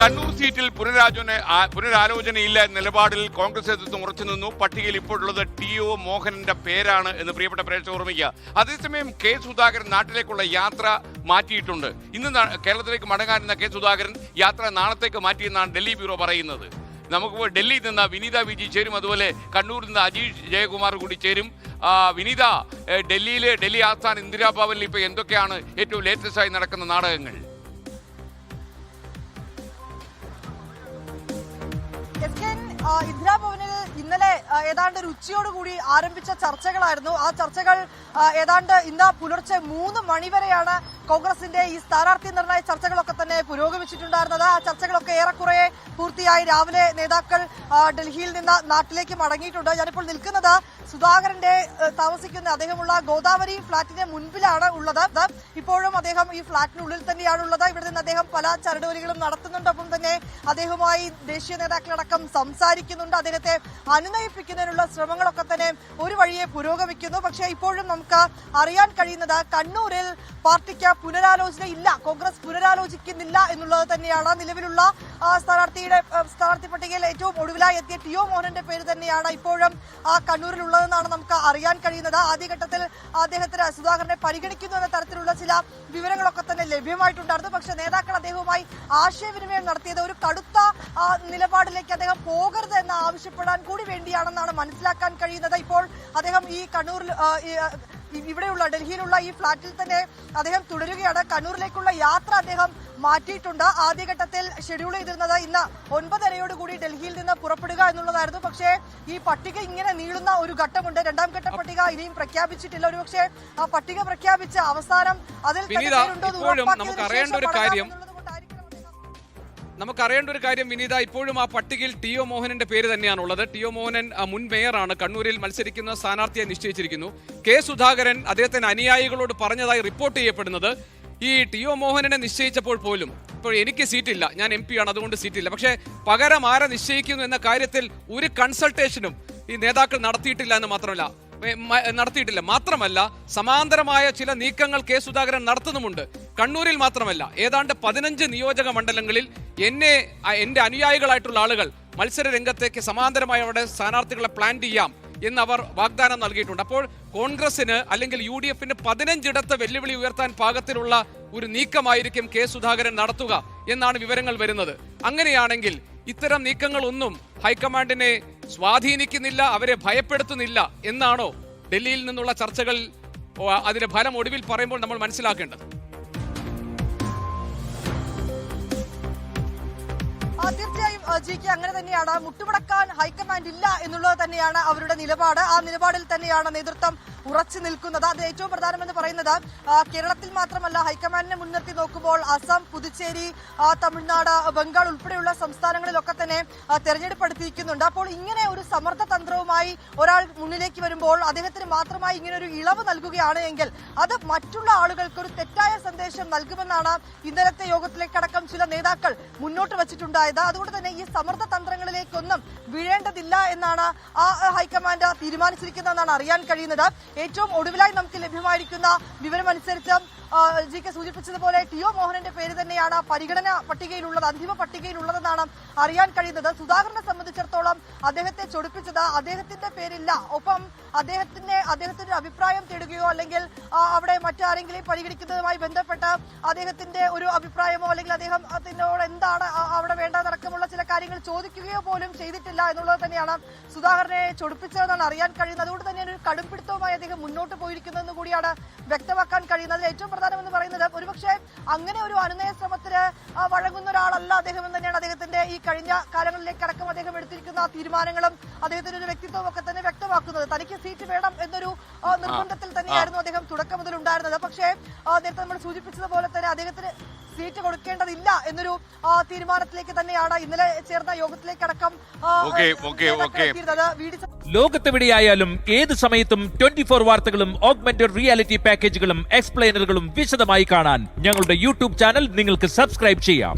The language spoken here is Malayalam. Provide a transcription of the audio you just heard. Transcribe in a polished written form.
കണ്ണൂർ സീറ്റിൽ പുനരാലോചനയില്ല നിലപാടിൽ കോൺഗ്രസ് നേതൃത്വം ഉറച്ചുനിന്നു. പട്ടികയിൽ ഇപ്പോഴുള്ളത് ടി.ഒ. മോഹനന്റെ പേരാണ് എന്ന് പ്രിയപ്പെട്ട പ്രേക്ഷകർ ഓർമ്മിക്കുക. അതേസമയം കെ സുധാകരൻ നാട്ടിലേക്കുള്ള യാത്ര മാറ്റിയിട്ടുണ്ട്. ഇന്ന് കേരളത്തിലേക്ക് മടങ്ങാനിരുന്ന കെ സുധാകരൻ യാത്ര നാളത്തേക്ക് മാറ്റിയെന്നാണ് ഡൽഹി ബ്യൂറോ പറയുന്നത്. നമുക്ക് ഡൽഹിയിൽ നിന്ന് വിനീത വിജി ചേരും, അതുപോലെ കണ്ണൂരിൽ നിന്ന് അജീഷ് ജയകുമാർ കൂടി ചേരും. വിനീത, ഡൽഹി ആസ്ഥാന ഇന്ദിരാഭവനിൽ ഇപ്പോൾ എന്തൊക്കെയാണ് ഏറ്റവും ലേറ്റസ്റ്റ് ആയി നടക്കുന്ന നാടകങ്ങൾ? ഇന്ദിരാഭവനിൽ ഇന്നലെ ഏതാണ്ട് ഒരു ഉച്ചയോടുകൂടി ആരംഭിച്ച ചർച്ചകളായിരുന്നു. ആ ചർച്ചകൾ ഏതാണ്ട് ഇന്ന് പുലർച്ചെ 3 മണിവരെയാണ് കോൺഗ്രസിന്റെ ഈ സ്ഥാനാർത്ഥി നിർണയ ചർച്ചകളൊക്കെ തന്നെ പുരോഗമിച്ചിട്ടുണ്ടായിരുന്നത്. ആ ചർച്ചകളൊക്കെ ഏറെക്കുറെ പൂർത്തിയായി. രാവിലെ നേതാക്കൾ ഡൽഹിയിൽ നിന്ന് നാട്ടിലേക്ക് മടങ്ങിയിട്ടുണ്ട്. ഞാനിപ്പോൾ നിൽക്കുന്നത് സുധാകരന്റെ താമസിക്കുന്ന അദ്ദേഹമുള്ള ഗോദാവരി ഫ്ളാറ്റിന്റെ മുൻപിലാണ് ഉള്ളത്. ഇപ്പോഴും അദ്ദേഹം ഈ ഫ്ളാറ്റിനുള്ളിൽ തന്നെയാണ് ഉള്ളത്. ഇവിടെ നിന്ന് അദ്ദേഹം പല ചരടുവലികളും നടത്തുന്നുണ്ട്. ഒപ്പം തന്നെ അദ്ദേഹവുമായി ദേശീയ നേതാക്കളടക്കം സംസാരിക്കുന്നുണ്ട്. അദ്ദേഹത്തെ അനുനയിപ്പിക്കുന്നതിനുള്ള ശ്രമങ്ങളൊക്കെ തന്നെ ഒരു വഴിയെ പുരോഗമിക്കുന്നു. പക്ഷേ ഇപ്പോഴും നമുക്ക് അറിയാൻ കഴിയുന്നത് കണ്ണൂരിൽ പാർട്ടിക്ക് പുനരാലോചന ഇല്ല, കോൺഗ്രസ് പുനരാലോചിക്കുന്നില്ല എന്നുള്ളത് തന്നെയാണ്. നിലവിലുള്ള സ്ഥാനാർത്ഥി പട്ടികയിൽ ഏറ്റവും ഒടുവിലായി എത്തിയ ടി.ഒ. മോഹനന്റെ പേര് തന്നെയാണ് ഇപ്പോഴും കണ്ണൂരിൽ ഉള്ളതെന്നാണ് നമുക്ക് അറിയാൻ കഴിയുന്നത്. ആദ്യഘട്ടത്തിൽ അദ്ദേഹത്തിന് സുധാകരനെ പരിഗണിക്കുന്നു എന്ന തരത്തിലുള്ള ചില വിവരങ്ങളൊക്കെ തന്നെ ലഭ്യമായിട്ടുണ്ടായിരുന്നു. പക്ഷേ നേതാക്കൾ അദ്ദേഹവുമായി ആശയവിനിമയം നടത്തിയത് ഒരു കടുത്ത നിലപാടിലേക്ക് അദ്ദേഹം പോകരുത് എന്ന് ആവശ്യപ്പെടാൻ കൂടി വേണ്ടിയാണെന്നാണ് മനസ്സിലാക്കാൻ കഴിയുന്നത്. ഇപ്പോൾ അദ്ദേഹം ഈ കണ്ണൂരിൽ ഇവിടെയുള്ള ഡൽഹിയിലുള്ള ഈ ഫ്ളാറ്റിൽ തന്നെ അദ്ദേഹം തുടരുകയാണ്. കണ്ണൂരിലേക്കുള്ള യാത്ര അദ്ദേഹം മാറ്റിയിട്ടുണ്ട്. ആദ്യഘട്ടത്തിൽ ഷെഡ്യൂൾ ചെയ്തിരുന്നത് ഇന്ന് 9:30 ഡൽഹിയിൽ നിന്ന് പുറപ്പെടുക എന്നുള്ളതായിരുന്നു. പക്ഷേ ഈ പട്ടിക ഇങ്ങനെ നീളുന്ന ഒരു ഘട്ടമുണ്ട്. രണ്ടാം ഘട്ട പട്ടിക ഇനിയും പ്രഖ്യാപിച്ചിട്ടില്ല. ഒരുപക്ഷെ ആ പട്ടിക പ്രഖ്യാപിച്ച് അവസാനം അതിൽ നമുക്കറിയേണ്ട ഒരു കാര്യം വിനീത, ഇപ്പോഴും ആ പട്ടികയിൽ ടി.ഒ. മോഹനന്റെ പേര് തന്നെയാണുള്ളത്. ടി.ഒ. മോഹനൻ മുൻ മേയറാണ്, കണ്ണൂരിൽ മത്സരിക്കുന്ന സ്ഥാനാർത്ഥിയെ നിശ്ചയിച്ചിരിക്കുന്നു. കെ സുധാകരൻ അദ്ദേഹത്തിന്റെ അനുയായികളോട് പറഞ്ഞതായി റിപ്പോർട്ട് ചെയ്യപ്പെടുന്നത് ഈ ടി.ഒ. മോഹനനെ നിശ്ചയിച്ചപ്പോൾ പോലും ഇപ്പോൾ എനിക്ക് സീറ്റില്ല, ഞാൻ MP ആണ്, അതുകൊണ്ട് സീറ്റില്ല, പക്ഷേ പകരം ആരെ നിശ്ചയിക്കുന്നു എന്ന കാര്യത്തിൽ ഒരു കൺസൾട്ടേഷനും ഈ നേതാക്കൾ നടത്തിയിട്ടില്ല. മാത്രമല്ല സമാന്തരമായ ചില നീക്കങ്ങൾ കെ സുധാകരൻ നടത്തുന്നുമുണ്ട്. കണ്ണൂരിൽ മാത്രമല്ല, ഏതാണ്ട് 15 നിയോജക മണ്ഡലങ്ങളിൽ എന്റെ അനുയായികളായിട്ടുള്ള ആളുകൾ മത്സര രംഗത്തേക്ക് സമാന്തരമായ അവിടെ സ്ഥാനാർത്ഥികളെ പ്ലാൻ ചെയ്യാം എന്നവർ വാഗ്ദാനം നൽകിയിട്ടുണ്ട്. അപ്പോൾ കോൺഗ്രസിന് അല്ലെങ്കിൽ UDFന് 15 വെല്ലുവിളി ഉയർത്താൻ പാകത്തിലുള്ള ഒരു നീക്കമായിരിക്കും കെ സുധാകരൻ നടത്തുക എന്നാണ് വിവരങ്ങൾ വരുന്നത്. അങ്ങനെയാണെങ്കിൽ ഇത്തരം നീക്കങ്ങളൊന്നും ഹൈക്കമാൻഡിനെ സ്വാധീനിക്കുന്നില്ല, അവരെ ഭയപ്പെടുത്തുന്നില്ല എന്നാണോ ഡൽഹിയിൽ നിന്നുള്ള ചർച്ചകൾ അതിന്റെ ഫലം ഒടുവിൽ പറയുമ്പോൾ നമ്മൾ മനസ്സിലാക്കേണ്ടത്? തീർച്ചയായും ജിക്ക് അങ്ങനെ തന്നെയാണ്. മുട്ടുമടക്കാൻ ഹൈക്കമാൻഡ് ഇല്ല എന്നുള്ളത് തന്നെയാണ് അവരുടെ നിലപാട്. ആ നിലപാടിൽ തന്നെയാണ് നേതൃത്വം ഉറച്ചു നിൽക്കുന്നത്. അത് ഏറ്റവും പ്രധാനമെന്ന് പറയുന്നത് കേരളത്തിൽ മാത്രമല്ല, ഹൈക്കമാൻഡിനെ മുൻനിർത്തി നോക്കുമ്പോൾ അസം, പുതുച്ചേരി, തമിഴ്നാട്, ബംഗാൾ ഉൾപ്പെടെയുള്ള സംസ്ഥാനങ്ങളിലൊക്കെ തന്നെ തെരഞ്ഞെടുപ്പ് അടുത്തിരിക്കുന്നുണ്ട്. അപ്പോൾ ഇങ്ങനെ ഒരു സമ്മർദ്ദ തന്ത്രവുമായി ഒരാൾ മുന്നിലേക്ക് വരുമ്പോൾ അദ്ദേഹത്തിന് മാത്രമായി ഇങ്ങനെ ഒരു ഇളവ് നൽകുകയാണ് എങ്കിൽ അത് മറ്റുള്ള ആളുകൾക്ക് ഒരു തെറ്റായ സന്ദേശം നൽകുമെന്നാണ് ഇന്നലത്തെ യോഗത്തിലേക്കടക്കം ചില നേതാക്കൾ മുന്നോട്ട് വച്ചിട്ടുണ്ടായത്. അതുകൊണ്ട് തന്നെ ഈ സമ്മർദ്ദ തന്ത്രങ്ങളിലേക്കൊന്നും വീഴേണ്ടതില്ല എന്നാണ് ആ ഹൈക്കമാൻഡ് തീരുമാനിച്ചിരിക്കുന്നതെന്നാണ് അറിയാൻ കഴിയുന്നത്. ഏറ്റവും ഒടുവിലായി നമുക്ക് ലഭ്യമായിരിക്കുന്ന വിവരമനുസരിച്ച് ജിക്ക് സൂചിപ്പിച്ചതുപോലെ ടി.ഒ. മോഹനന്റെ പേര് തന്നെയാണ് പരിഗണന പട്ടികയിലുള്ളത്, അന്തിമ പട്ടികയിലുള്ളതെന്നാണ് അറിയാൻ കഴിയുന്നത്. സുധാകരനെ സംബന്ധിച്ചിടത്തോളം അദ്ദേഹത്തെ ചൊടിപ്പിച്ചത് അദ്ദേഹത്തിന്റെ പേരില്ല, ഒപ്പം അദ്ദേഹത്തിന്റെ ഒരു അഭിപ്രായം തേടുകയോ അല്ലെങ്കിൽ അവിടെ മറ്റാരെങ്കിലും പരിഗണിക്കുന്നതുമായി ബന്ധപ്പെട്ട് അദ്ദേഹത്തിന്റെ ഒരു അഭിപ്രായമോ അല്ലെങ്കിൽ അദ്ദേഹത്തിനോട് എന്താണ് അവിടെ വേണ്ടതടക്കമുള്ള ചില കാര്യങ്ങൾ ചോദിക്കുകയോ പോലും ചെയ്തിട്ടില്ല എന്നുള്ളത് തന്നെയാണ് സുധാകരനെ ചൊടിപ്പിച്ചതെന്നാണ് അറിയാൻ കഴിയുന്നത്. അതുകൊണ്ട് തന്നെയാണ് ഒരു കടുംപിടുത്തവുമായി അദ്ദേഹം മുന്നോട്ട് പോയിരിക്കുന്നതെന്ന് കൂടിയാണ് വ്യക്തമാക്കാൻ കഴിയുന്നത്. ഏറ്റവും പ്രധാനമെന്ന് പറയുന്നത് ഒരുപക്ഷെ അങ്ങനെ ഒരു അനുനയ ശ്രമത്തിന് വഴങ്ങുന്ന ഒരാളല്ല അദ്ദേഹം എന്ന് തന്നെയാണ് അദ്ദേഹത്തിന്റെ ഈ കഴിഞ്ഞ കാലങ്ങളിലേക്കടക്കം അദ്ദേഹം എടുത്തിരിക്കുന്ന തീരുമാനങ്ങളും അദ്ദേഹത്തിന്റെ ഒരു വ്യക്തിത്വം ഒക്കെ തന്നെ വ്യക്തമാക്കുന്നത്. തനിക്ക് സീറ്റ് വേണം എന്നൊരു നിർബന്ധത്തിൽ തന്നെയായിരുന്നു അദ്ദേഹം തുടക്കം മുതൽ ഉണ്ടായിരുന്നത്. പക്ഷേ നേരത്തെ നമ്മൾ സൂചിപ്പിച്ചതുപോലെ തന്നെ അദ്ദേഹത്തിന് സീറ്റ് കൊടുക്കേണ്ടതില്ല എന്നൊരു തീരുമാനത്തിലേക്ക് തന്നെയാണ് ഇന്നലെ ചേർന്ന യോഗത്തിലേക്കടക്കം ലോകത്തെവിടെയായാലും ഏത് സമയത്തും 24 വാർത്തകളും ഓഗ്മെന്റഡ് റിയാലിറ്റി പാക്കേജുകളും എക്സ്പ്ലെയിനറുകളും വിശദമായി കാണാൻ ഞങ്ങളുടെ YouTube ചാനൽ നിങ്ങൾക്ക് സബ്സ്ക്രൈബ് ചെയ്യാം.